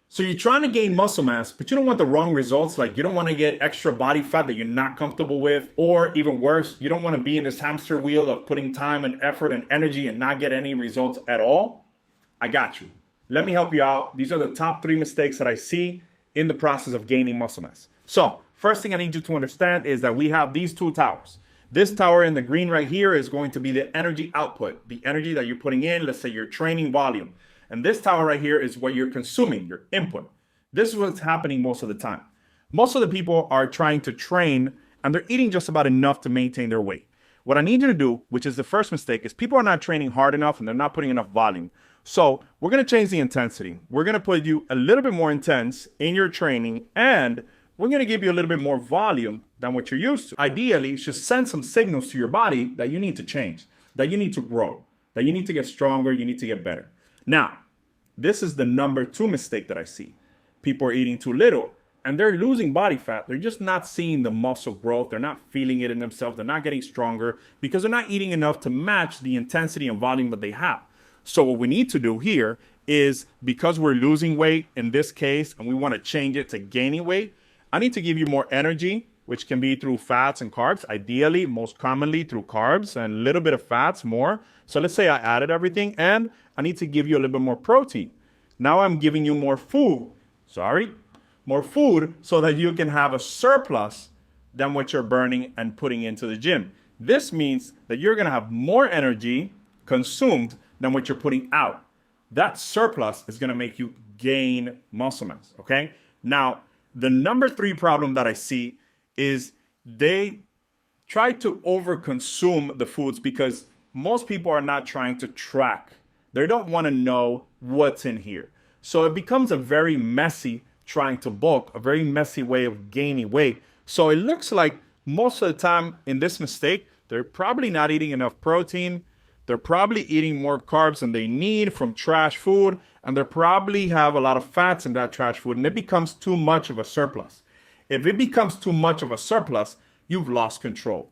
So you're trying to gain muscle mass, but you don't want the wrong results. Like you don't want to get extra body fat that you're not comfortable with, or even worse, you don't want to be in this hamster wheel of putting time and effort and energy and not get any results at all. I got you. Let me help you out. These are the top 3 mistakes that I see in the process of gaining muscle mass. So first thing I need you to understand is that we have these 2 towers. This tower in the green right here is going to be the energy output, the energy that you're putting in, let's say your training volume. And this tower right here is what you're consuming, your input. This is what's happening most of the time. Most of the people are trying to train and they're eating just about enough to maintain their weight. What I need you to do, which is the first mistake, is people are not training hard enough and they're not putting enough volume. So we're going to change the intensity. We're going to put you a little bit more intense in your training, and we're going to give you a little bit more volume than what you're used to. Ideally, you should send some signals to your body that you need to change, that you need to grow, that you need to get stronger, you need to get better. Now, this is the number 2 mistake that I see. People are eating too little and they're losing body fat. They're just not seeing the muscle growth. They're not feeling it in themselves. They're not getting stronger because they're not eating enough to match the intensity and volume that they have. So what we need to do here is, because we're losing weight in this case and we want to change it to gaining weight, I need to give you more energy, which can be through fats and carbs, ideally, most commonly through carbs and a little bit of fats more. So let's say I added everything and I need to give you a little bit more protein. Now I'm giving you more food, more food so that you can have a surplus than what you're burning and putting into the gym. This means that you're gonna have more energy consumed than what you're putting out. That surplus is gonna make you gain muscle mass, okay? Now, the number 3 problem that I see is they try to overconsume the foods because most people are not trying to track. They don't want to know what's in here. So it becomes a very messy trying to bulk, a very messy way of gaining weight. So it looks like most of the time in this mistake, they're probably not eating enough protein. They're probably eating more carbs than they need from trash food. And they probably have a lot of fats in that trash food. And it becomes too much of a surplus. If it becomes too much of a surplus, you've lost control.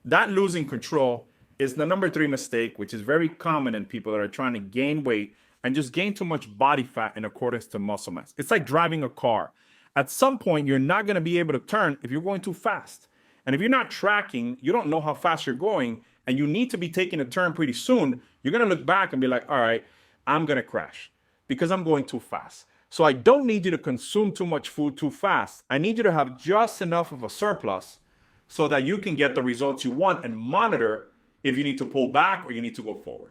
That losing control is the number 3 mistake, which is very common in people that are trying to gain weight and just gain too much body fat in accordance to muscle mass. It's like driving a car. At some point, you're not going to be able to turn if you're going too fast. And if you're not tracking, you don't know how fast you're going, and you need to be taking a turn pretty soon, you're going to look back and be like, all right, I'm going to crash because I'm going too fast. So I don't need you to consume too much food too fast. I need you to have just enough of a surplus so that you can get the results you want and monitor if you need to pull back or you need to go forward.